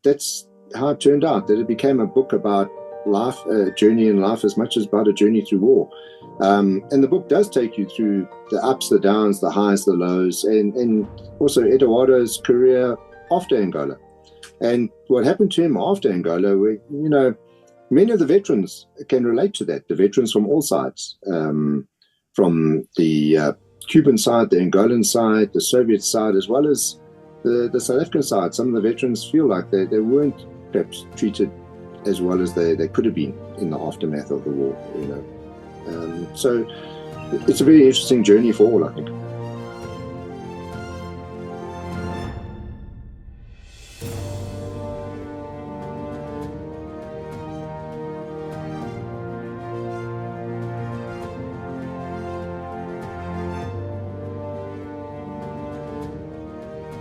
that's how it turned out, that it became a book about life, a journey in life, as much as about a journey through war. And the book does take you through the ups, the downs, the highs, the lows, and also Eduardo's career after Angola. And what happened to him after Angola, many of the veterans can relate to that, the veterans from all sides, from the Cuban side, the Angolan side, the Soviet side, as well as the South African side. Some of the veterans feel like they weren't perhaps treated as well as they could have been in the aftermath of the war, So it's a very interesting journey for all, I think.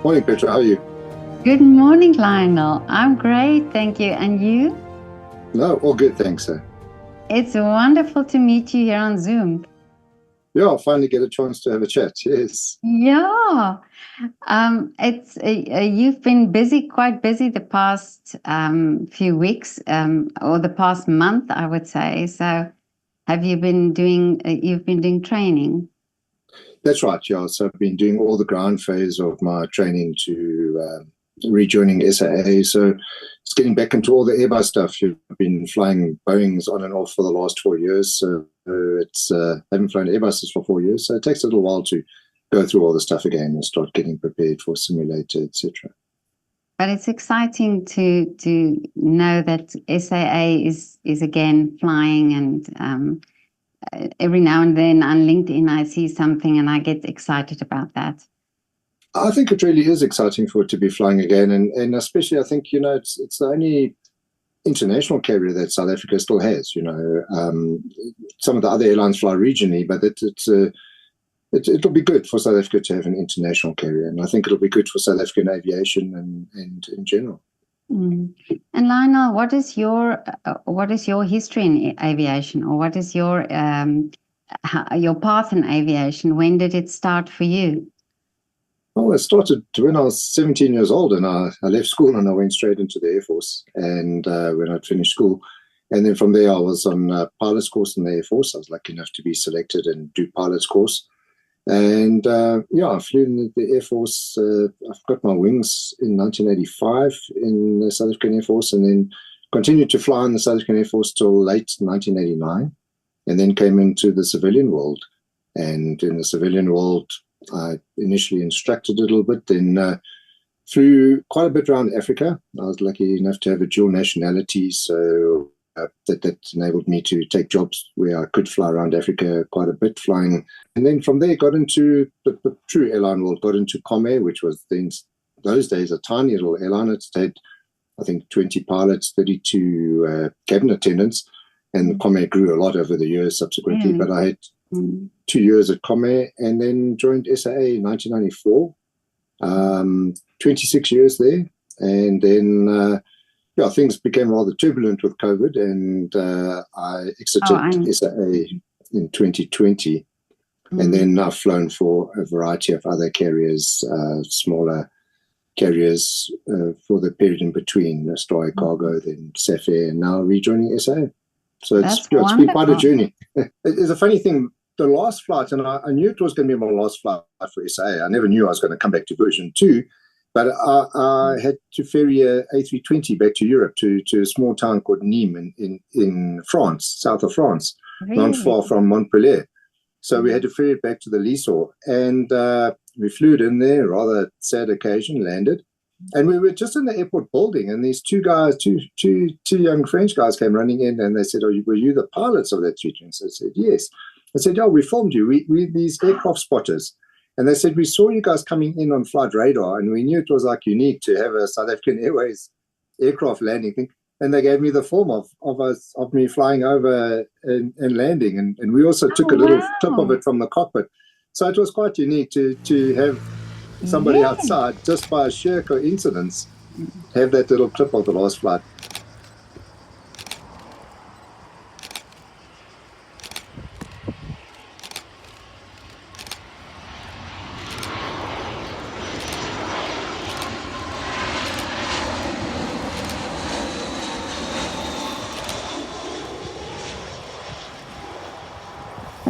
Morning, Petra. How are you? Good morning, Lionel. I'm great, thank you. And you? No, all good, thanks, sir. It's wonderful to meet you here on Zoom. Yeah, I'll finally get a chance to have a chat, yes. Yeah. You've been quite busy the past few weeks, or the past month, I would say. So have you been you've been doing training? That's right, yeah. So I've been doing all the ground phase of my training to rejoining SAA. So it's getting back into all the Airbus stuff. I've been flying Boeings on and off for the last 4 years. So I haven't flown Airbuses for 4 years. So it takes a little while to go through all the stuff again and start getting prepared for simulator, etc. But it's exciting to know that SAA is again flying, and every now and then on LinkedIn I see something and I get excited about that. I think it really is exciting for it to be flying again, and especially I think it's the only international carrier that South Africa still has. Some of the other airlines fly regionally, but it'll be good for South Africa to have an international carrier, and I think it'll be good for South African aviation and in general. Mm. And Lionel, what is your history in aviation, or what is your path in aviation? When did it start for you? Well, it started when I was 17 years old, and I left school and I went straight into the Air Force. And when I'd finished school, and then from there I was on a pilot's course in the Air Force. I was lucky enough to be selected and do pilot's course. And I flew in the Air Force. I've got my wings in 1985 in the South African Air Force, and then continued to fly in the South African Air Force till late 1989, and then came into the civilian world. And in the civilian world, I initially instructed a little bit, then flew quite a bit around Africa. I was lucky enough to have a dual nationality, so that enabled me to take jobs where I could fly around Africa quite a bit, flying. And then from there got into the true airline world, got into Comair, which was then, those days, a tiny little airline. It had, I think, 20 pilots, 32 cabin attendants, and Comair grew a lot over the years subsequently. But I had 2 years at Comair, and then joined SAA in 1994, 26 years there. And then things became rather turbulent with COVID, and I exited SAA in 2020. And then I've flown for a variety of other carriers, smaller carriers for the period in between, Star Cargo, then Safair, and now rejoining SAA. So it's been quite a journey. It's a funny thing. The last flight, and I knew it was going to be my last flight for SAA. I never knew I was going to come back to version 2, but I had to ferry a A320 back to Europe, to a small town called Nîmes in France, south of France, not far from Montpellier. So we had to ferry it back to the Lisor, and we flew it in there, rather sad occasion, landed. And we were just in the airport building, and these two young French guys came running in, and they said, were you the pilots of that A320? So I said, yes. I said, we filmed you. We're these aircraft spotters. And they said, we saw you guys coming in on flight radar, and we knew it was like unique to have a South African Airways aircraft landing thing. And they gave me the film of me flying over and landing. And we also took a little clip of it from the cockpit. So it was quite unique to have somebody outside, just by sheer coincidence, have that little clip of the last flight.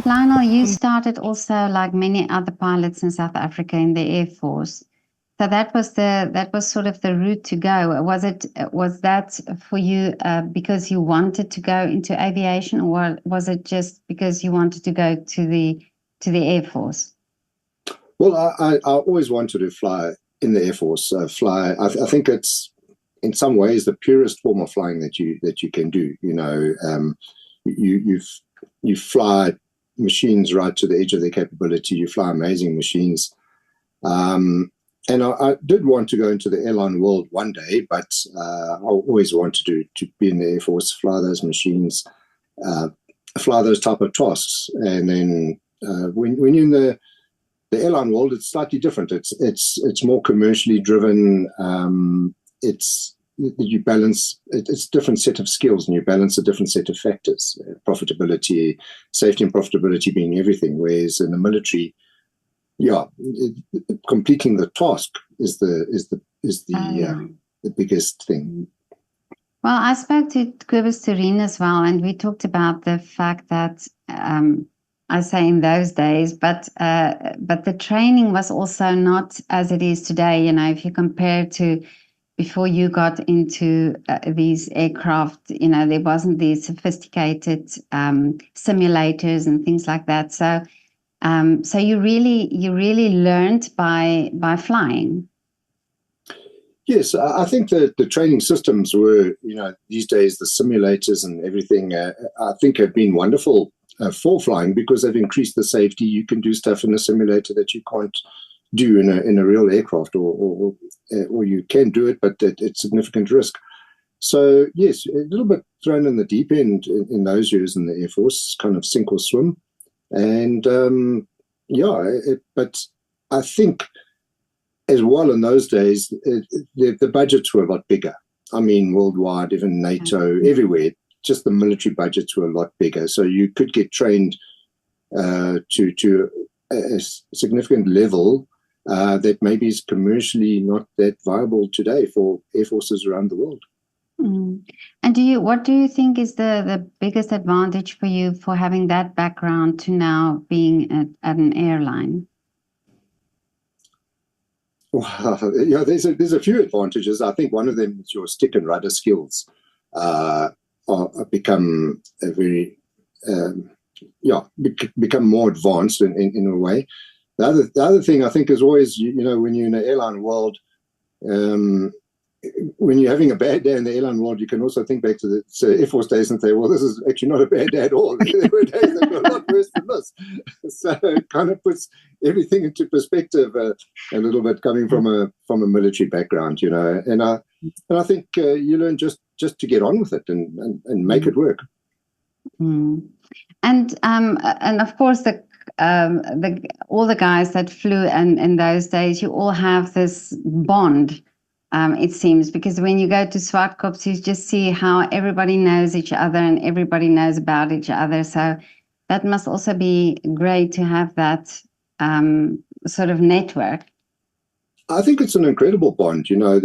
Lionel, you started also, like many other pilots in South Africa, in the Air Force. So that was sort of the route to go. Was that for you because you wanted to go into aviation, or was it just because you wanted to go to the Air Force? Well, I always wanted to fly in the Air Force. I think it's in some ways the purest form of flying that you can do. You know, you fly machines right to the edge of their capability. You fly amazing machines. And I did want to go into the airline world one day, but I always wanted to be in the Air Force, fly those machines, fly those type of tasks. And then when you're in the airline world, it's slightly different. It's more commercially driven. It's a different set of skills, and you balance a different set of factors. Profitability, safety, and profitability being everything. Whereas in the military, completing the task is the biggest thing. Well, I spoke to Cobus Turin as well, and we talked about the fact that I say in those days, but the training was also not as it is today. You know, if you compare to before you got into these aircraft, you know, there wasn't these sophisticated simulators and things like that. So you really learned by flying. Yes, I think that the training systems were, you know, these days the simulators and everything, I think have been wonderful for flying because they've increased the safety. You can do stuff in a simulator that you can't do in a real aircraft, or you can do it, but it's significant risk. So yes, a little bit thrown in the deep end in those years in the Air Force, kind of sink or swim. And but I think as well in those days, the budgets were a lot bigger. I mean, worldwide, even NATO, everywhere, just the military budgets were a lot bigger. So you could get trained to a significant level that maybe is commercially not that viable today for air forces around the world. Mm. And what do you think is the biggest advantage for you for having that background to now being at an airline? Well, there's a few advantages. I think one of them is your stick and rudder skills become become more advanced in a way. The other thing I think is always, you know, when you're in the airline world, when you're having a bad day in the airline world, you can also think back to the Air Force days and say, well, this is actually not a bad day at all. There were days that were a lot worse than this. So it kind of puts everything into perspective a little bit, coming from a military background, you know. And I think you learn just to get on with it and make it work. Mm. And of course all the guys that flew in those days, you all have this bond. It seems, because when you go to SWAT Corps, you just see how everybody knows each other and everybody knows about each other. So that must also be great to have that sort of network. I think it's an incredible bond. You know,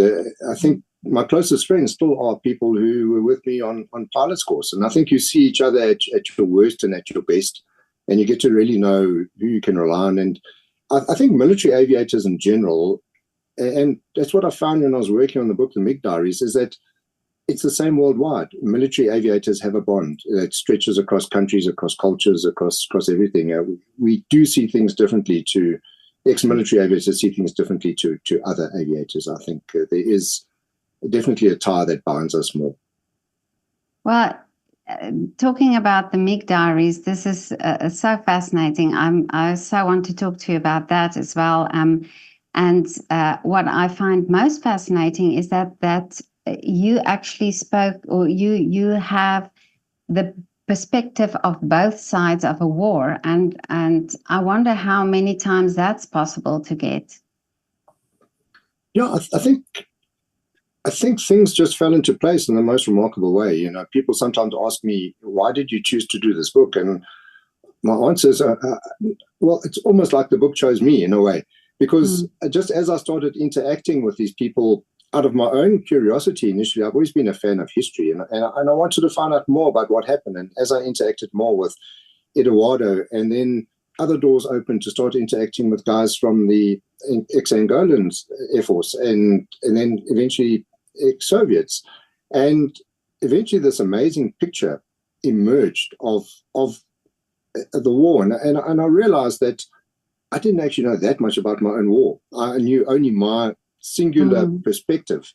I think my closest friends still are people who were with me on pilot's course. And I think you see each other at your worst and at your best, and you get to really know who you can rely on. And I think military aviators in general, and that's what I found when I was working on the book, the MiG Diaries, is that it's the same worldwide. Military aviators have a bond that stretches across countries, across cultures, across everything. We do see things differently to ex-military aviators, see things differently to other aviators. I think there is definitely a tie that binds us more. Well, talking about the MiG Diaries, this is so fascinating. I so want to talk to you about that as well. And what I find most fascinating is that you actually spoke, or you have the perspective of both sides of a war, and I wonder how many times that's possible to get. Yeah, I think things just fell into place in the most remarkable way. You know, people sometimes ask me, why did you choose to do this book? And my answer is, well, it's almost like the book chose me in a way. Because just as I started interacting with these people out of my own curiosity initially, I've always been a fan of history, and I wanted to find out more about what happened. And as I interacted more with Eduardo, and then other doors opened to start interacting with guys from the ex-Angolan Air Force, and then eventually ex-Soviets. And eventually this amazing picture emerged of the war. And I realized that I didn't actually know that much about my own war. I knew only my singular perspective.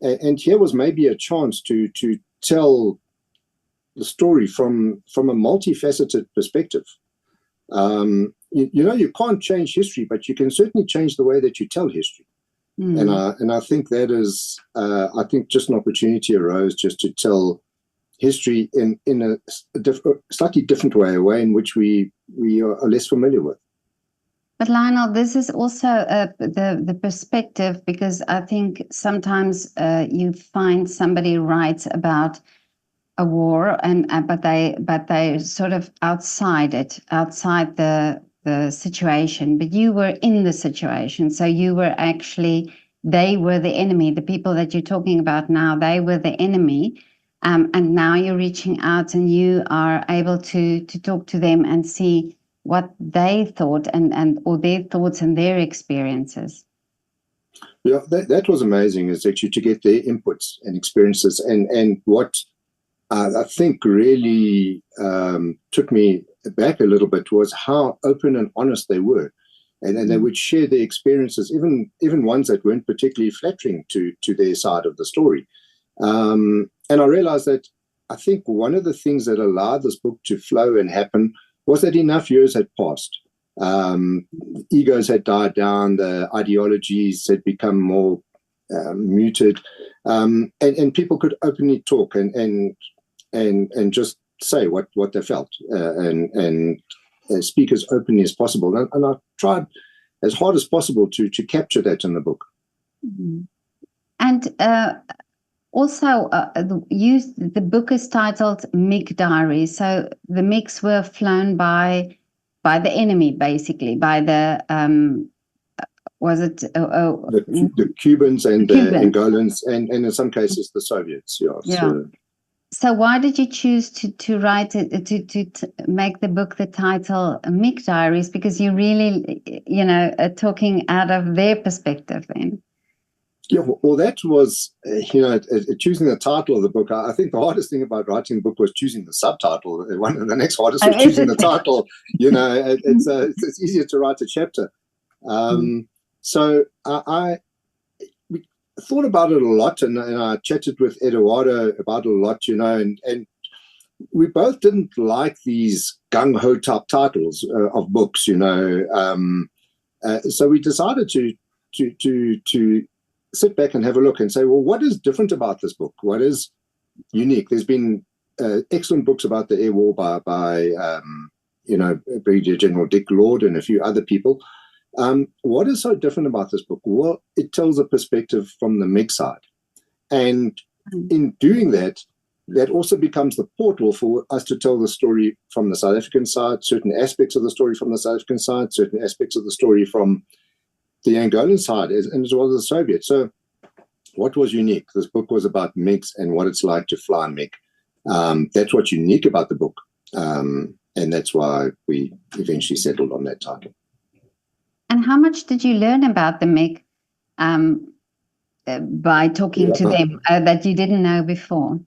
And here was maybe a chance to tell the story from a multifaceted perspective. You can't change history, but you can certainly change the way that you tell history. And I think that is, I think just an opportunity arose just to tell history in a slightly different way, a way in which we are less familiar with. But Lionel, this is also the perspective, because I think sometimes you find somebody writes about a war, but they sort of outside the situation. But you were in the situation, so you were actually, they were the enemy. The people that you're talking about now, they were the enemy, and now you're reaching out and you are able to talk to them and see what they thought or their thoughts and their experiences. Yeah, that was amazing, is actually to get their inputs and experiences, and what I think really took me back a little bit was how open and honest they were, and they would share their experiences, even ones that weren't particularly flattering to their side of the story. And I realized that I think one of the things that allowed this book to flow and happen was that enough years had passed. Egos had died down, the ideologies had become more muted, and people could openly talk and just say what they felt, and speak as openly as possible. And I tried as hard as possible to capture that in the book. And also, the book is titled MiG Diaries. So the MiGs were flown by the enemy, basically, by the was it the Cubans and the Angolans, and in some cases the Soviets. Yeah. So why did you choose to write it, to make the book the title MiG Diaries? Because you really, are talking out of their perspective then. Yeah, well, that was, choosing the title of the book. I think the hardest thing about writing the book was choosing the subtitle. One of the next hardest was choosing the title. It's easier to write a chapter. So we thought about it a lot, and I chatted with Eduardo about it a lot, and we both didn't like these gung-ho type titles of books, so we decided to sit back and have a look and say, well, what is different about this book? What is unique? There's been excellent books about the air war by Brigadier General Dick Lord and a few other people. What is so different about this book? Well, it tells a perspective from the MiG side. And in doing that, that also becomes the portal for us to tell the story from the South African side, certain aspects of the story from the South African side, certain aspects of the story from the Angolan side, and as well as the Soviet. So what was unique? This book was about MiGs and what it's like to fly a MiG. That's what's unique about the book. And that's why we eventually settled on that title. And how much did you learn about the MiG by talking to them that you didn't know before?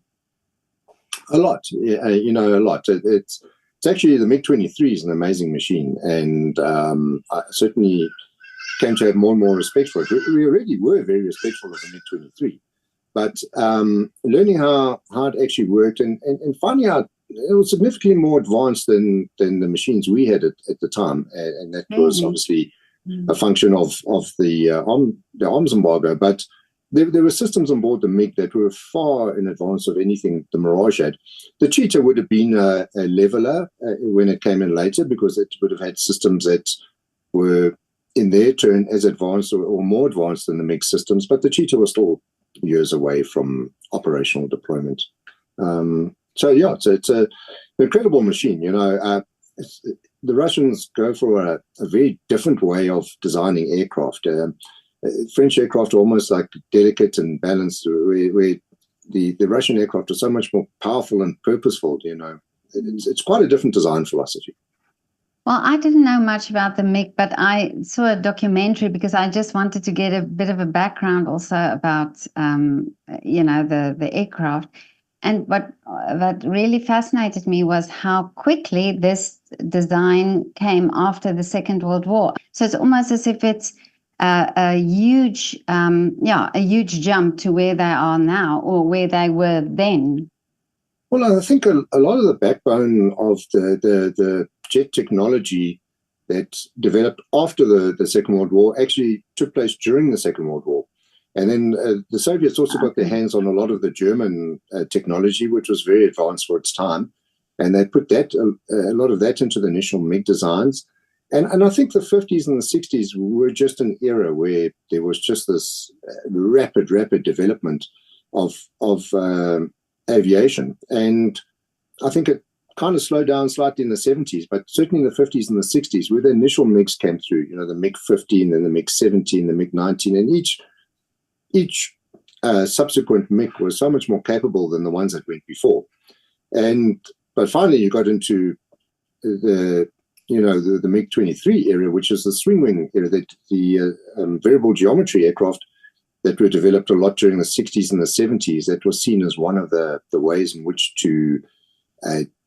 A lot, a lot. It's actually, the MiG-23 is an amazing machine, and I certainly came to have more and more respect for it. We already were very respectful of the MiG-23, but learning how it actually worked and finding out it was significantly more advanced than the machines we had at the time, and that was obviously a function of the arms embargo. But there were systems on board the MiG that were far in advance of anything the Mirage had. The Cheetah would have been a leveler when it came in later, because it would have had systems that were in their turn as advanced or more advanced than the MiG systems, but the Cheetah was still years away from operational deployment. So it's an incredible machine. The Russians go for a very different way of designing aircraft. French aircraft are almost like delicate and balanced, where the Russian aircraft are so much more powerful and purposeful, it's quite a different design philosophy. Well, I didn't know much about the MiG, but I saw a documentary because I just wanted to get a bit of a background also about, the aircraft. And what really fascinated me was how quickly this design came after the Second World War. So it's almost as if it's a huge jump to where they are now or where they were then. Well, I think a lot of the backbone of the jet technology that developed after the Second World War actually took place during the Second World War. And then the Soviets also got their hands on a lot of the German technology, which was very advanced for its time. And they put a lot of that into the initial MiG designs. And I think the 50s and the 60s were just an era where there was just this rapid development of aviation. And I think it kind of slowed down slightly in the 70s, but certainly in the 50s and the 60s, where the initial MiGs came through, the MiG-15 and the MiG-17, the MiG-19, and each subsequent MiG was so much more capable than the ones that went before. But finally, you got into the MiG-23 era, which is the swing wing era, the variable geometry aircraft that were developed a lot during the 60s and the 70s. That was seen as one of the ways in which to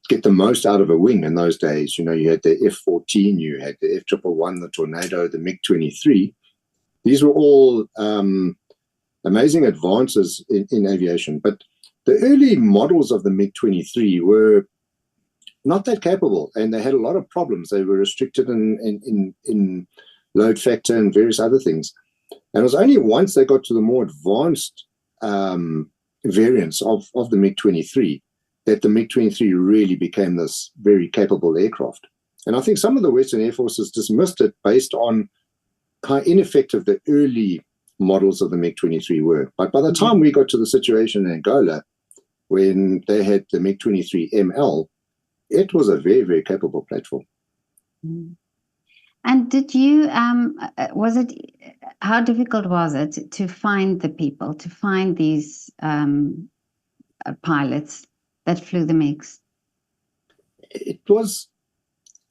get the most out of a wing in those days. You had the F-14, you had the F-111, the Tornado, the MiG-23. These were all amazing advances in aviation. But the early models of the MiG-23 were not that capable, and they had a lot of problems. They were restricted in load factor and various other things. And it was only once they got to the more advanced variants of the MiG-23 that the MiG-23 really became this very capable aircraft. And I think some of the Western Air Forces dismissed it based on how ineffective the early models of the MiG-23 were. But by the time we got to the situation in Angola, when they had the MiG-23 ML, it was a very, very capable platform. And did you, how difficult was it to find the people, to find these pilots that flew the MiGs? It was,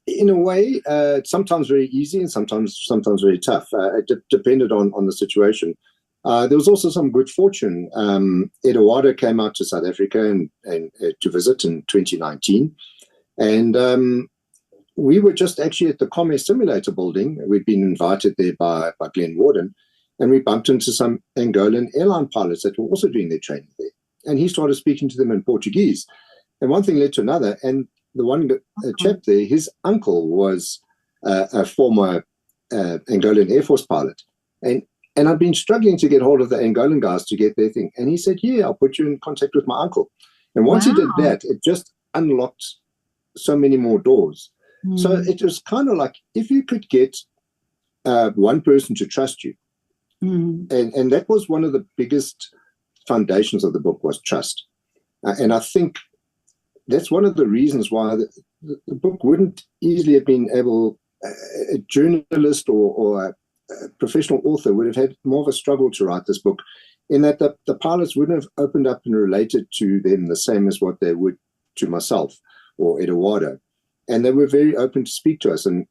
in a way, sometimes very easy and sometimes very tough. It depended on the situation. There was also some good fortune. Eduardo came out to South Africa and to visit in 2019. And we were just actually at the Comair Simulator building. We'd been invited there by Glenn Warden, and we bumped into some Angolan airline pilots that were also doing their training there. And he started speaking to them in Portuguese. And one thing led to another. And the one chap there, his uncle was a former Angolan Air Force pilot. And I'd been struggling to get hold of the Angolan guys to get their thing. And he said, yeah, I'll put you in contact with my uncle. And once he did that, it just unlocked so many more doors. So it was kind of like if you could get one person to trust you. And that was one of the biggest foundations of the book, was trust. And I think that's one of the reasons why the book wouldn't easily have been able, a journalist or a professional author would have had more of a struggle to write this book, in that the pilots wouldn't have opened up and related to them the same as what they would to myself or Eduardo. And they were very open to speak to us and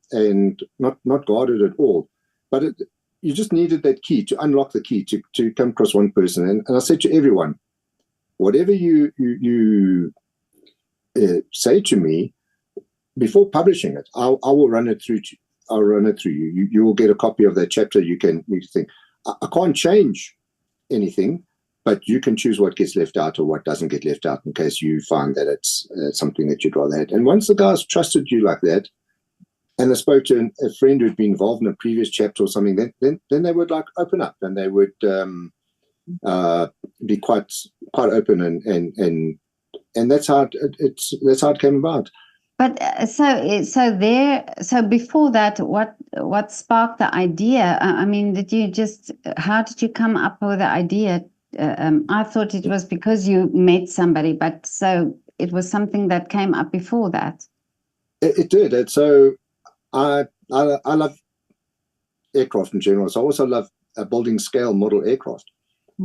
not guarded at all. But you just needed that key to unlock the key to come across one person. And I said to everyone, whatever you say to me, before publishing it, I will run it through to, I'll run it through you. You will get a copy of that chapter. You can think, I can't change anything, but you can choose what gets left out or what doesn't get left out in case you find that it's something that you'd rather have. And once the guys trusted you like that, and they spoke to a friend who'd been involved in a previous chapter or something, then they would like open up and they would be quite open and that's how it came about. But so before that, what sparked the idea? I mean, how did you come up with the idea? I thought it was because you met somebody, but so it was something that came up before that. It did. So I love aircraft in general. So I also love building scale model aircraft.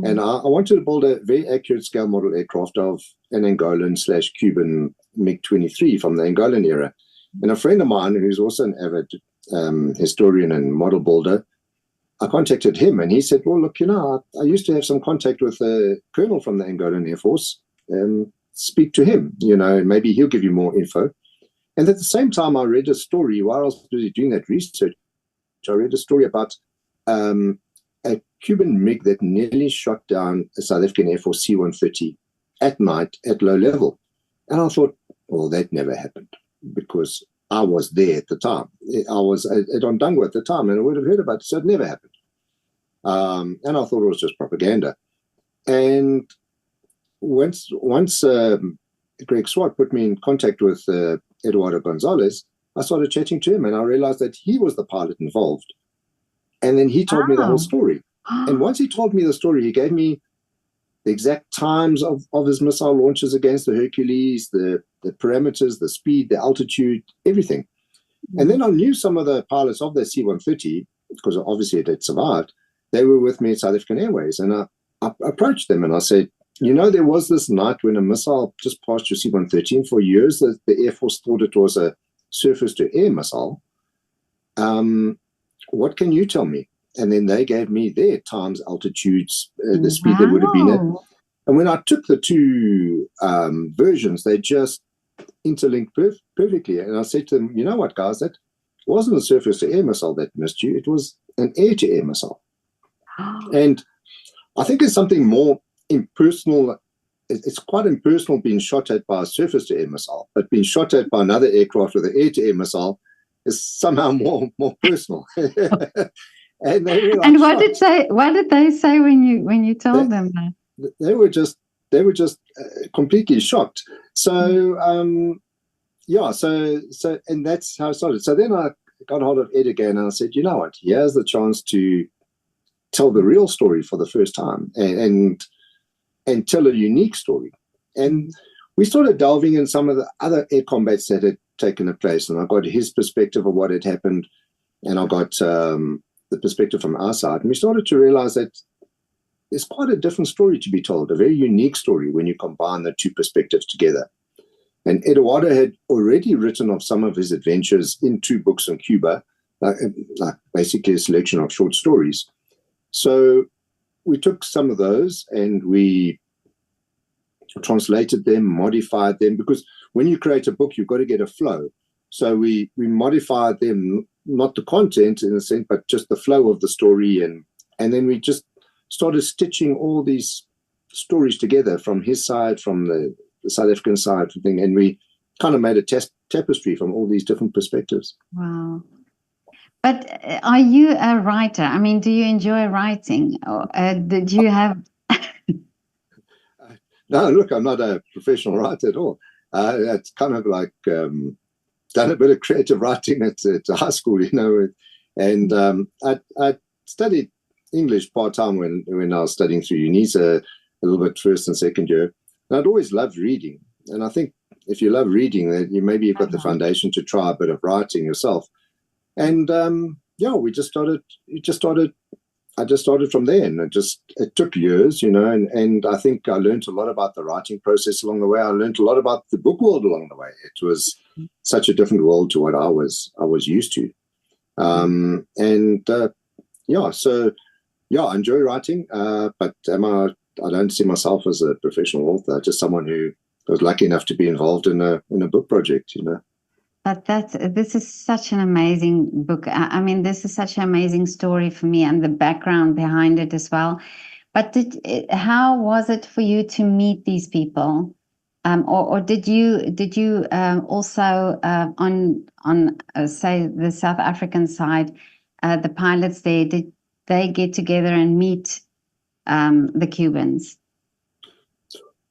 And I wanted to build a very accurate scale model aircraft of an Angolan/Cuban MiG-23 from the Angolan era. And a friend of mine, who's also an avid historian and model builder, I contacted him and he said, well, look, I used to have some contact with a colonel from the Angolan Air Force. Speak to him, maybe he'll give you more info. And at the same time, I read a story while I was doing that research. I read a story about a Cuban MiG that nearly shot down a South African Air Force C-130 at night at low level. And I thought, well, that never happened because I was there at the time. I was at Ondangwa at the time and I would have heard about it, so it never happened. And I thought it was just propaganda. And once Greg Swart put me in contact with Eduardo González, I started chatting to him and I realized that he was the pilot involved. And then he told me the whole story. And once he told me the story, he gave me the exact times of his missile launches against the Hercules, the parameters, the speed, the altitude, everything. And then I knew some of the pilots of the C-130, because obviously it had survived. They were with me at South African Airways. And I approached them and I said, there was this night when a missile just passed your C-130, and for years the Air Force thought it was a surface-to-air missile. What can you tell me? And then they gave me their times, altitudes, the speed they would have been at. And when I took the two versions, they just interlinked perfectly. And I said to them, you know what, guys, that wasn't a surface-to-air missile that missed you. It was an air-to-air missile. And I think it's something more impersonal. It's quite impersonal being shot at by a surface-to-air missile, but being shot at by another aircraft with an air-to-air missile is somehow more personal. And they were like, and what did they say when you told them that? They were just completely shocked. So so and that's how it started. So then I got hold of Ed again and I said, you know what, here's the chance to tell the real story for the first time and tell a unique story. And we started delving in some of the other air combats that had taken place, and I got his perspective of what had happened, and I got the perspective from our side, and we started to realize that there's quite a different story to be told, a very unique story when you combine the two perspectives together. And Eduardo had already written of some of his adventures in 2 books on Cuba, like basically a selection of short stories. So we took some of those and we translated them, modified them, because when you create a book, you've got to get a flow. So we modified them, not the content in a sense, but just the flow of the story. And then we just started stitching all these stories together from his side, from the South African side, and we kind of made a tapestry from all these different perspectives. Wow. But are you a writer? I mean, do you enjoy writing? Or did you have... No, look, I'm not a professional writer at all. It's kind of like done a bit of creative writing at high school, and I studied English part-time when I was studying through uni, so a little bit first and second year. And I'd always loved reading. And I think if you love reading, then you've got the foundation to try a bit of writing yourself. And we just started. I just started from there, and it took years, and I think I learned a lot about the writing process along the way. I learned a lot about the book world along the way. It was such a different world to what I was used to. I enjoy writing, but I don't see myself as a professional author, just someone who was lucky enough to be involved in a book project, But this is such an amazing book. I mean, this is such an amazing story for me, and the background behind it as well. But how was it for you to meet these people, or did you also on say the South African side, the pilots there, did they get together and meet the Cubans?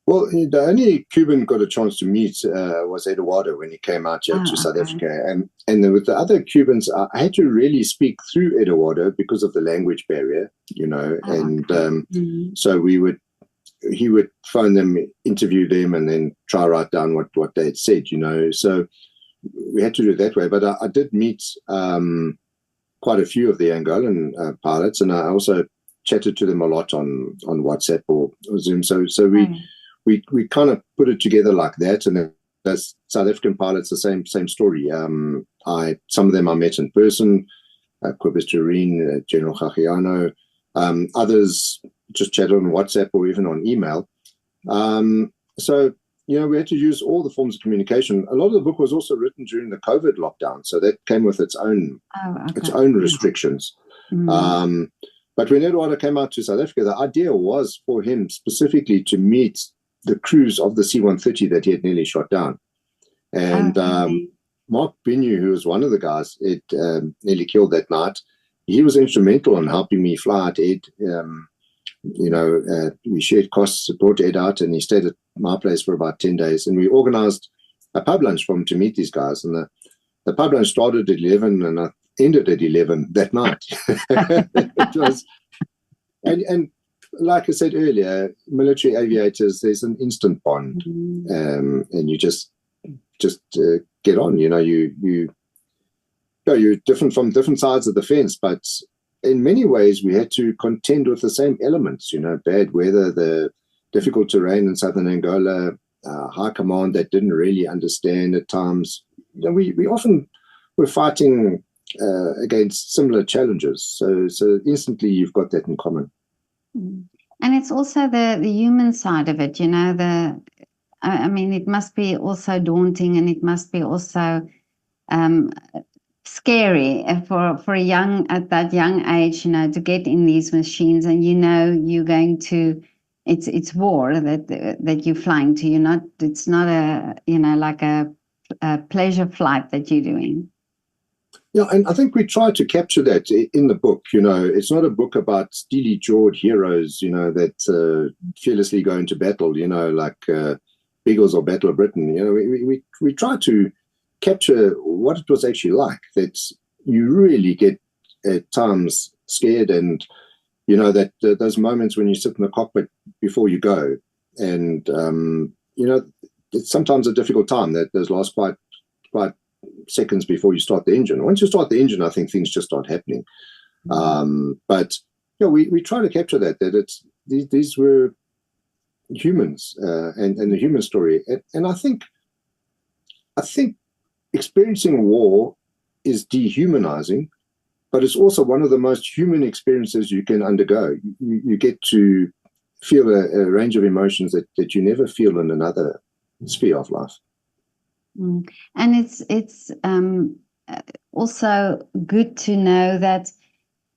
Well, the only Cuban got a chance to meet was Eduardo when he came out here to South Africa. And then with the other Cubans, I had to really speak through Eduardo because of the language barrier, so he would phone them, interview them, and then try to write down what they had said, So we had to do it that way. But I did meet quite a few of the Angolan pilots, and I also chatted to them a lot on WhatsApp or Zoom. So we kind of put it together like that. And then as South African pilots, the same story. Some of them I met in person, Cobus Tureen, General Gagiano, others just chatted on WhatsApp or even on email. So, we had to use all the forms of communication. A lot of the book was also written during the COVID lockdown, so that came with its own restrictions. But when Eduardo came out to South Africa, the idea was for him specifically to meet the crews of the C-130 that he had nearly shot down. And Mark Binu, who was one of the guys it nearly killed that night, he was instrumental in helping me fly out Ed. We shared costs, brought Ed out, and he stayed at my place for about 10 days. And we organized a pub lunch for him to meet these guys. And the pub lunch started at 11 and ended at 11 that night. It was, and like I said earlier, military aviators, there's an instant bond, and you just get on. You're different from different sides of the fence, but in many ways we had to contend with the same elements. Bad weather, the difficult terrain in southern Angola, high command that didn't really understand at times. We often were fighting against similar challenges. So instantly you've got that in common. And it's also the human side of it, it must be also daunting, and it must be also scary for at that young age, to get in these machines, and you're going to, it's war that you're flying to. It's not like a pleasure flight that you're doing. Yeah, and I think we try to capture that in the book. It's not a book about steely-jawed heroes, that fearlessly go into battle, like Beagles or Battle of Britain. We try to capture what it was actually like, that you really get at times scared, and, that those moments when you sit in the cockpit before you go, and, it's sometimes a difficult time, that those last quite seconds before you start the engine. Once you start the engine, I think things just start happening. But we try to capture that it's these were humans, and the human story. And I think experiencing war is dehumanizing, but it's also one of the most human experiences you can undergo. You get to feel a range of emotions that you never feel in another sphere of life. And it's also good to know that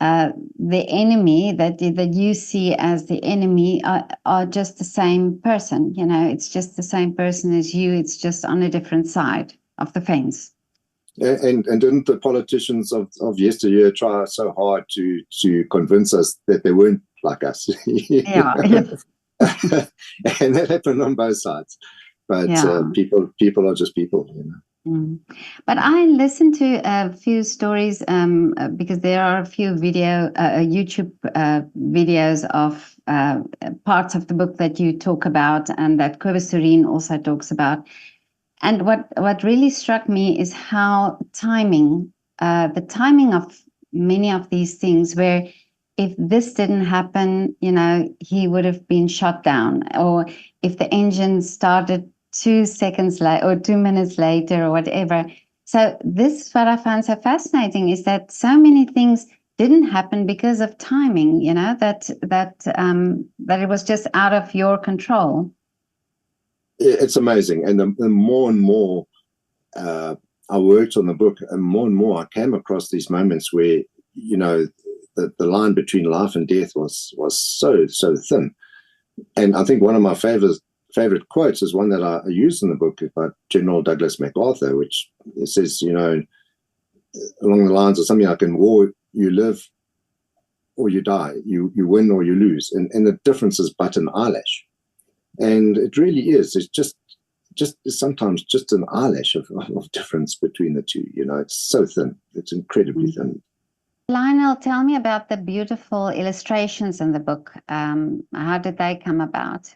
the enemy that you see as the enemy are just the same person. It's just the same person as you. It's just on a different side of the fence. And didn't the politicians of yesteryear try so hard to convince us that they weren't like us? Yeah. And that happened on both sides. But people are just people, But I listened to a few stories because there are a few YouTube videos of parts of the book that you talk about, and that Cobus Tureen also talks about. And what really struck me is how the timing of many of these things, where if this didn't happen, he would have been shot down, or if the engine started 2 seconds late or 2 minutes later or whatever. So this, what I found so fascinating, is that so many things didn't happen because of timing, that it was just out of your control. It's amazing. And the more and more I worked on the book, and more I came across these moments where, the line between life and death was so thin. And I think one of my favorite quotes is one that I used in the book by General Douglas MacArthur, which says, along the lines of something like, in war, you live or you die, you win or you lose, and the difference is but an eyelash. And it really is. It's just sometimes just an eyelash of difference between the two. It's so thin. It's incredibly thin. Lionel, tell me about the beautiful illustrations in the book. How did they come about?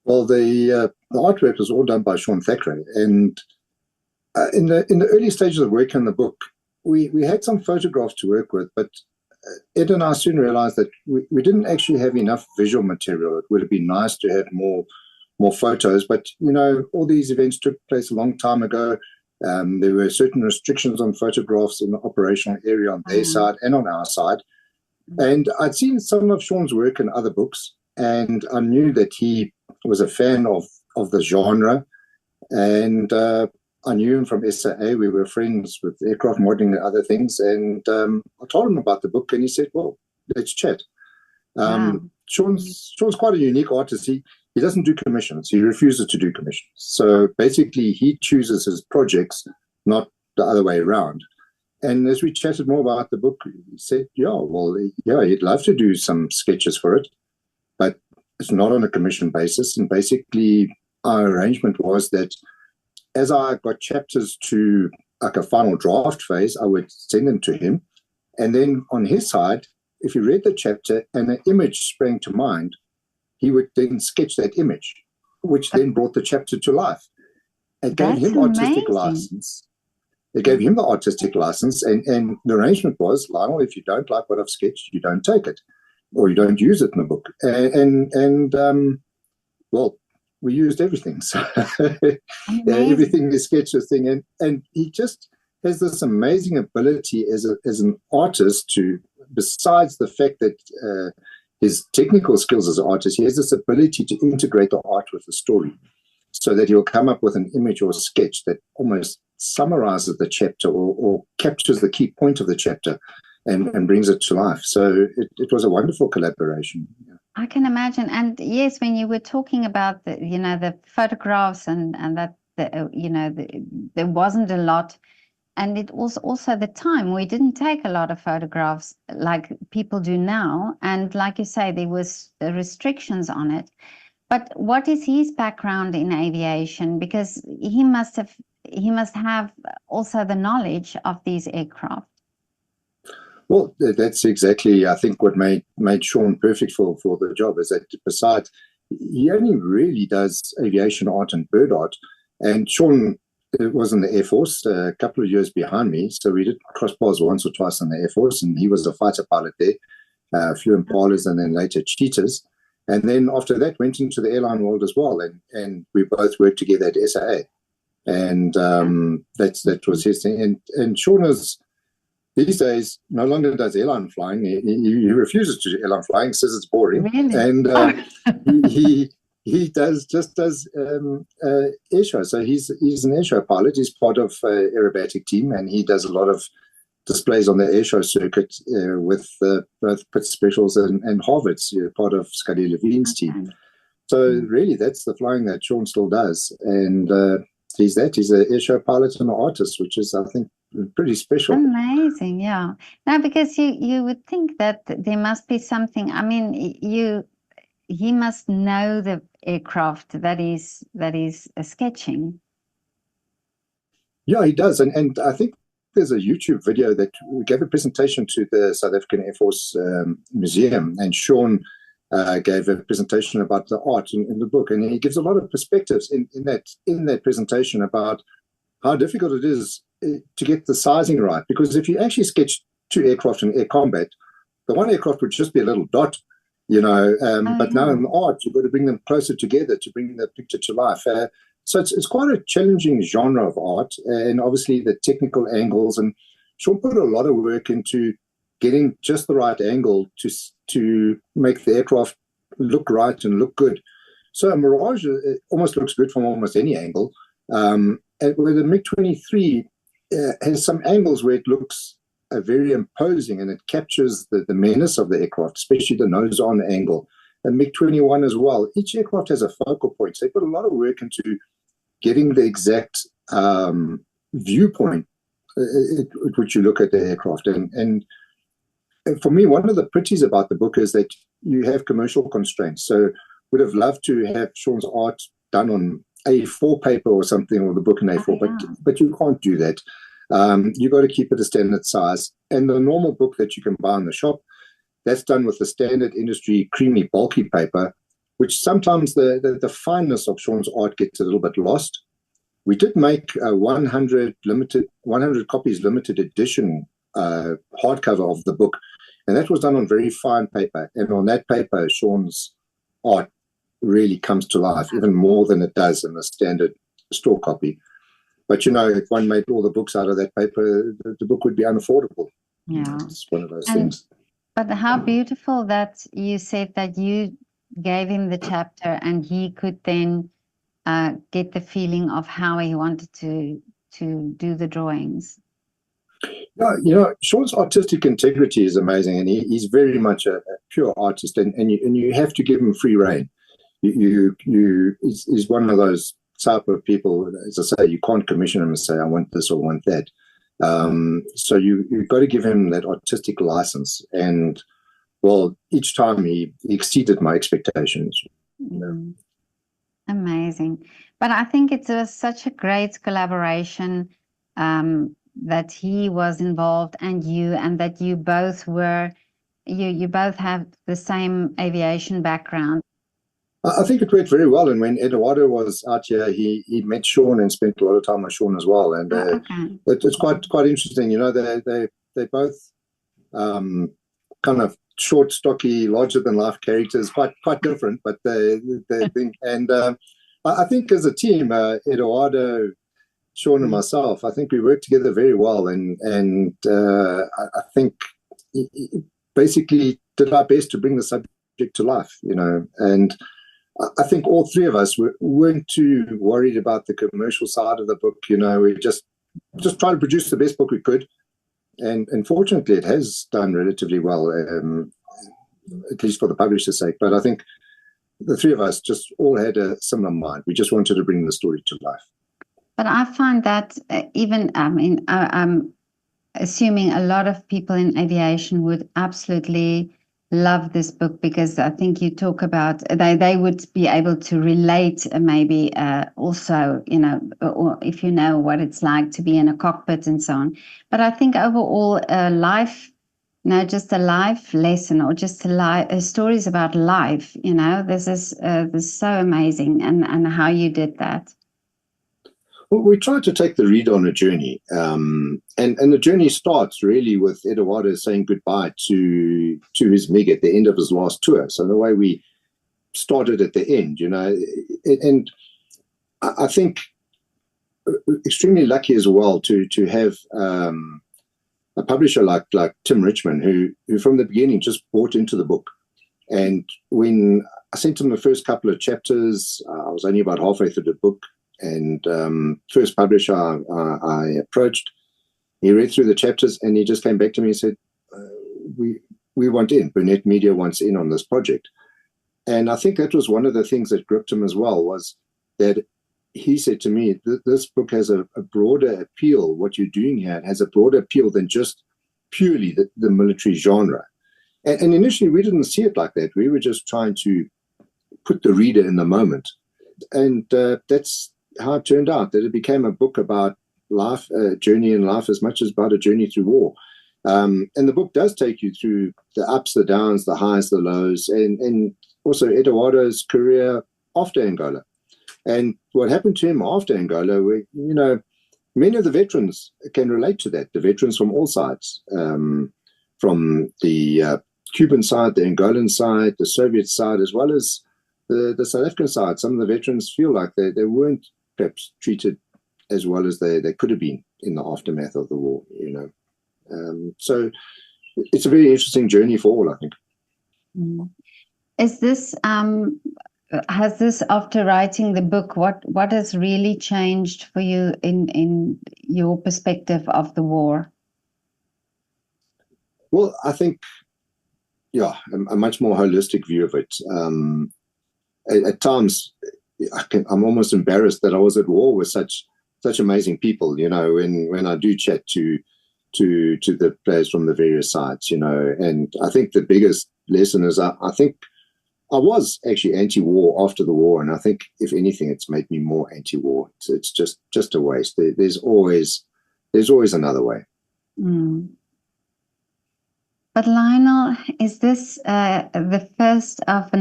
Well, the artwork was all done by Sean Thackeray, and in the early stages of work on the book, we had some photographs to work with, but Ed and I soon realized that we didn't actually have enough visual material. It would have been nice to have more photos, but all these events took place a long time ago. There were certain restrictions on photographs in the operational area on their side and on our side. And I'd seen some of Sean's work in other books, and I knew that he was a fan of the genre. And I knew him from SAA. We were friends with aircraft modeling and other things. And I told him about the book, and he said, well, let's chat. Sean's quite a unique artist. He doesn't do commissions. He refuses to do commissions. So basically, he chooses his projects, not the other way around. And as we chatted more about the book, he said, he'd love to do some sketches for it, but it's not on a commission basis. And basically, our arrangement was that as I got chapters to like a final draft phase, I would send them to him. And then on his side, if he read the chapter and an image sprang to mind, he would then sketch that image, which then brought the chapter to life. It gave him artistic license. It gave him the artistic license, and the arrangement was, Lionel, if you don't like what I've sketched, you don't take it, or you don't use it in the book. Well, we used everything. So everything is sketches thing, and he just has this amazing ability as an artist to, besides the fact that his technical skills as an artist, he has this ability to integrate the art with the story, so that he'll come up with an image or a sketch that almost summarizes the chapter or captures the key point of the chapter and brings it to life. So it was a wonderful collaboration. Yeah. I can imagine. And yes, when you were talking about the photographs and that there wasn't a lot, and it was also the time we didn't take a lot of photographs like people do now, and like you say, there was restrictions on it. But what is his background in aviation? Because he must have also the knowledge of these aircraft. Well, that's exactly, I think, what made Sean perfect for the job, is that besides, he only really does aviation art and bird art. And Sean was in the Air Force a couple of years behind me, so we did cross paths once or twice in the Air Force, and he was a fighter pilot there, flew Impalas and then later Cheetahs. And then after that, went into the airline world as well. And we both worked together at SAA. And that was his thing. And Sean is, these days, no longer does airline flying. He refuses to do airline flying, says it's boring. Really? And he does air show. So he's an air show pilot. He's part of aerobatic team, and he does a lot of displays on the airshow circuit with both Pitt Specials and Harvard's, part of Scuddy Levine's team. So really, that's the flying that Sean still does. And he's an airshow pilot and an artist, which is, I think, pretty special. Amazing, yeah. Now, because you would think that there must be something. I mean, he must know the aircraft that is sketching. Yeah, he does, and I think there's a YouTube video that we gave a presentation to the South African Air Force Museum, and Sean gave a presentation about the art in the book, and he gives a lot of perspectives in that presentation about how difficult it is to get the sizing right. Because if you actually sketch two aircraft in air combat, the one aircraft would just be a little dot, but now in the art, you've got to bring them closer together to bring the picture to life. So it's quite a challenging genre of art, and obviously the technical angles. And Sean put a lot of work into getting just the right angle to make the aircraft look right and look good. So a Mirage almost looks good from almost any angle. And where the MiG-23 has some angles where it looks very imposing, and it captures the menace of the aircraft, especially the nose-on angle. And MiG-21 as well. Each aircraft has a focal point. So they put a lot of work into getting the exact viewpoint at which you look at the aircraft. And for me, one of the pretties about the book is that you have commercial constraints. So would have loved to have Sean's art done on A4 paper or something, or the book in A4, but you can't do that. You've got to keep it a standard size. And the normal book that you can buy in the shop, that's done with the standard industry creamy, bulky paper, which sometimes the fineness of Sean's art gets a little bit lost. We did make a 100 copies limited edition hardcover of the book, And that was done on very fine paper. And on that paper, Sean's art really comes to life, even more than it does in a standard store copy. But, you know, if one made all the books out of that paper, the book would be unaffordable. Yeah. It's one of those things. But how beautiful that you said that you gave him the chapter and he could then get the feeling of how he wanted to do the drawings. Yeah, you know, Sean's artistic integrity is amazing, and he's very much a pure artist, and you have to give him free rein. He's one of those type of people, as I say, you can't commission him and say, I want this or want that. So you've got to give him that artistic license. And, well, each time he exceeded my expectations. You know. Amazing. But I think it was such a great collaboration that he was involved and that you both were, you both have the same aviation background. I think it worked very well. And when Eduardo was out here, he met Sean and spent a lot of time with Sean as well. And it's quite interesting. You know, they both kind of short, stocky, larger than life characters, quite different, but they think. And I think as a team, Eduardo, Sean, and myself, I think we worked together very well. And I think basically did our best to bring the subject to life. You know, and I think all three of us weren't too worried about the commercial side of the book. You know, we just tried to produce the best book we could, and fortunately, it has done relatively well, at least for the publisher's sake. But I think the three of us just all had a similar mind. We just wanted to bring the story to life. But I find that I'm assuming a lot of people in aviation would absolutely love this book, because I think you talk about they would be able to relate maybe also, you know, or if you know what it's like to be in a cockpit and so on. But I think overall life, you know, just a life lesson or just stories about life, you know, this is so amazing, and how you did that. Well, we tried to take the reader on a journey, and the journey starts really with Eduardo saying goodbye to his MiG at the end of his last tour. So the way we started at the end, you know, and I think extremely lucky as well to have a publisher like Tim Richmond, who from the beginning just bought into the book. And when I sent him the first couple of chapters, I was only about halfway through the book. And first publisher I approached, he read through the chapters and he just came back to me and said, we want in, Burnett Media wants in on this project. And I think that was one of the things that gripped him as well, was that he said to me, this book has a broader appeal. What you're doing here has a broader appeal than just purely the military genre. And initially we didn't see it like that. We were just trying to put the reader in the moment. And that's how it turned out, that it became a book about life, journey in life, as much as about a journey through war. And the book does take you through the ups, the downs, the highs, the lows, and also Eduardo's career after Angola. And what happened to him after Angola, you know, many of the veterans can relate to that, the veterans from all sides, from the Cuban side, the Angolan side, the Soviet side, as well as the South African side. Some of the veterans feel like they weren't perhaps treated as well as they could have been in the aftermath of the war, you know. So it's a very interesting journey for all, I think. Is this has this, after writing the book, what has really changed for you in your perspective of the war? Well, I think, yeah, a much more holistic view of it. At times, I'm almost embarrassed that I was at war with such amazing people. You know, when I do chat to the players from the various sides, you know, and I think the biggest lesson is I think I was actually anti-war after the war, and I think if anything, it's made me more anti-war. It's just a waste. There's always another way. But Lionel, is this the first of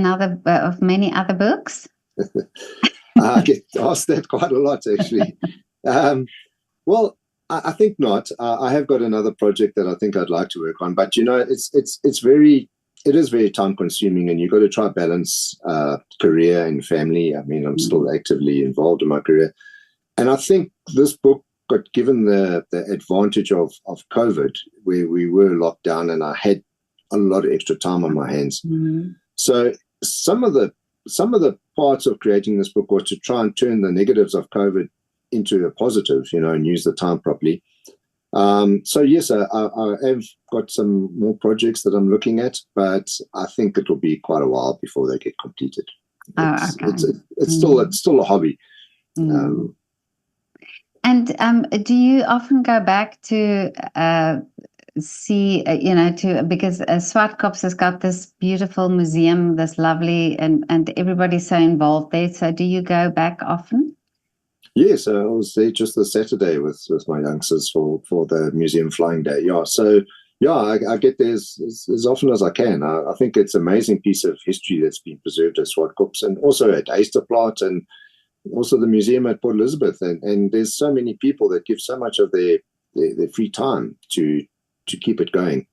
many other books? I get asked that quite a lot, actually. Well, I think not. I have got another project that I think I'd like to work on, but it is very time consuming, and you've got to try balance career and family. I mean, I'm still actively involved in my career. And I think this book got given the advantage of COVID, where we were locked down and I had a lot of extra time on my hands. So some of the parts of creating this book was to try and turn the negatives of COVID into a positive, and use the time properly. So yes, I have got some more projects that I'm looking at, but I think it will be quite a while before they get completed. It's still a hobby. And do you often go back to see, because Swartkops has got this beautiful museum, this lovely, and everybody's so involved there. So do you go back often? Yes, I was there just this Saturday with my youngsters for the museum flying day. Yeah, so I get there as often as I can. I think it's an amazing piece of history that's been preserved at Swartkops, and also at Eysterplaat, and also the museum at Port Elizabeth. And there's so many people that give so much of their free time to keep it going.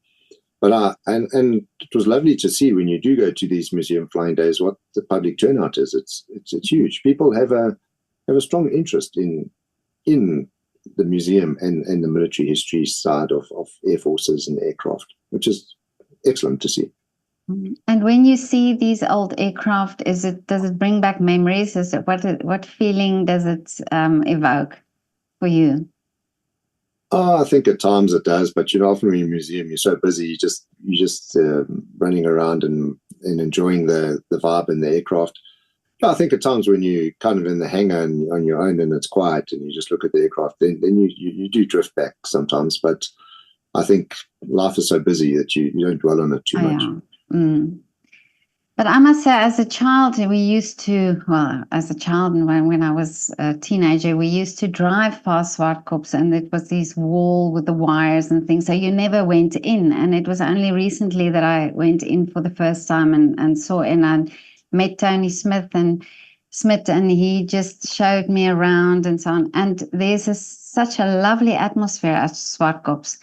But and it was lovely to see when you do go to these museum flying days what the public turnout is. It's huge. People have a strong interest in the museum and the military history side of air forces and aircraft, which is excellent to see. And when you see these old aircraft, does it bring back memories? What feeling does it evoke for you? I think at times it does, but often when you're in a museum, you're so busy, you just running around and enjoying the vibe and the aircraft. I think at times when you're kind of in the hangar and on your own and it's quiet and you just look at the aircraft, then you do drift back sometimes. But I think life is so busy that you don't dwell on it too much. Yeah. But I must say, as a child, and when I was a teenager, we used to drive past Swartkops, and it was this wall with the wires and things. So you never went in. And it was only recently that I went in for the first time and saw, and I met Tony Smith, and he just showed me around and so on. And there's such a lovely atmosphere at Swartkops.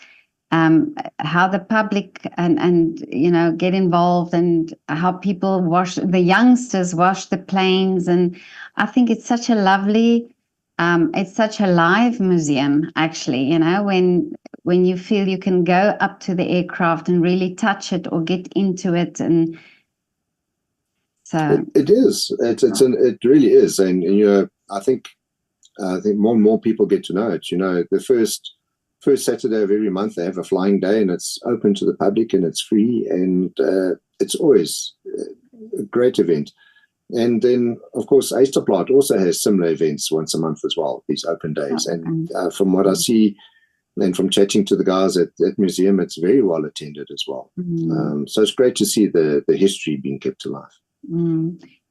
How the public and get involved, and how people the youngsters wash the planes, and I think it's such a lovely, it's such a live museum actually. When you feel you can go up to the aircraft and really touch it or get into it, and so it is. It really is, and I think more and more people get to know it. The first Saturday of every month they have a flying day, and it's open to the public and it's free, and it's always a great event. And then of course Eysterplaat also has similar events once a month as well, these open days. And from what I see and from chatting to the guys at that museum, it's very well attended as well. So it's great to see the history being kept alive.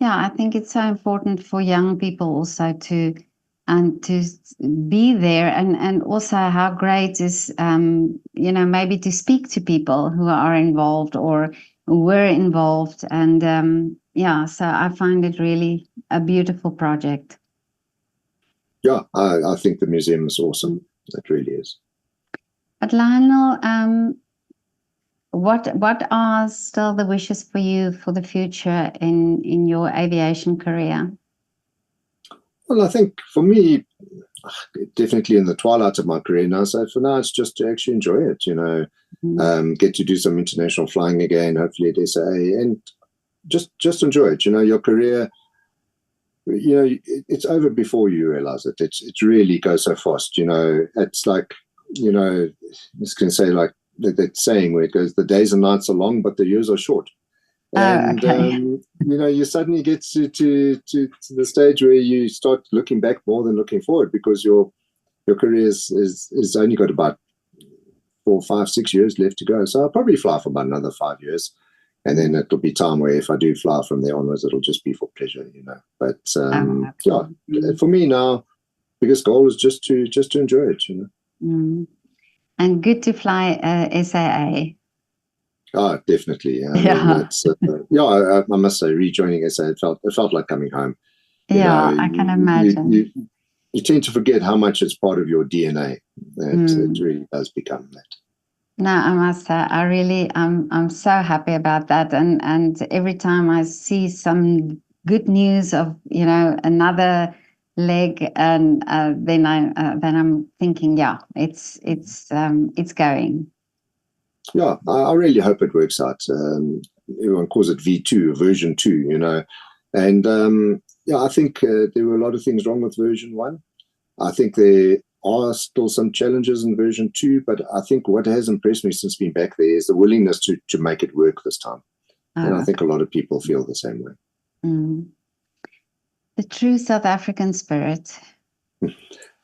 Yeah, I think it's so important for young people also to be there, and also how great is maybe to speak to people who are involved or were involved, and so I find it really a beautiful project. Yeah, I think the museum is awesome. It really is. But Lionel, what are still the wishes for you for the future in your aviation career? Well, I think for me, definitely in the twilight of my career now. So for now, it's just to actually enjoy it, get to do some international flying again, hopefully at SAA, and just enjoy it. Your career, it's over before you realize it. It really goes so fast. It's like, I was going to say like that saying where it goes, the days and nights are long, but the years are short. And you suddenly get to the stage where you start looking back more than looking forward, because your career is only got about 4, 5, 6 years left to go. So I'll probably fly for about another 5 years, and then it'll be time where if I do fly from there onwards, it'll just be for pleasure, But for me now, biggest goal is just to enjoy it, And good to fly SAA. Oh, definitely. I must say, rejoining SA, it felt like coming home. I can imagine. you tend to forget how much it's part of your DNA. It really does become that. No, I must say, I'm so happy about that. And every time I see some good news of, another leg, and then I'm thinking, yeah, it's going. Yeah, I really hope it works out. Everyone calls it V2, version 2, and I think there were a lot of things wrong with version 1. I think there are still some challenges in version 2, but I think what has impressed me since being back there is the willingness to make it work this time. And I think a lot of people feel the same way. The true South African spirit.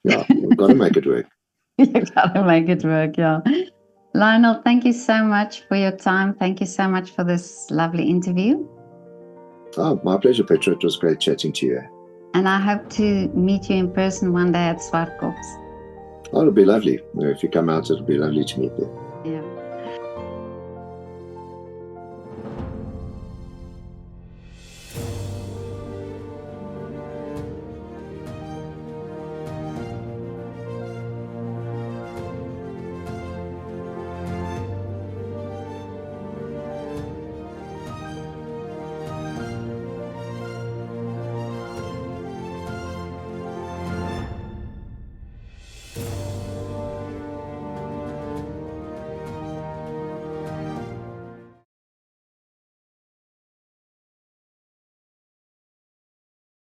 Yeah, we've got to make it work. You've got to make it work, yeah. Lionel, thank you so much for your time. Thank you so much for this lovely interview. Oh, my pleasure, Petra. It was great chatting to you. And I hope to meet you in person one day at Swartkops. Oh, it'll be lovely. If you come out, it'll be lovely to meet you.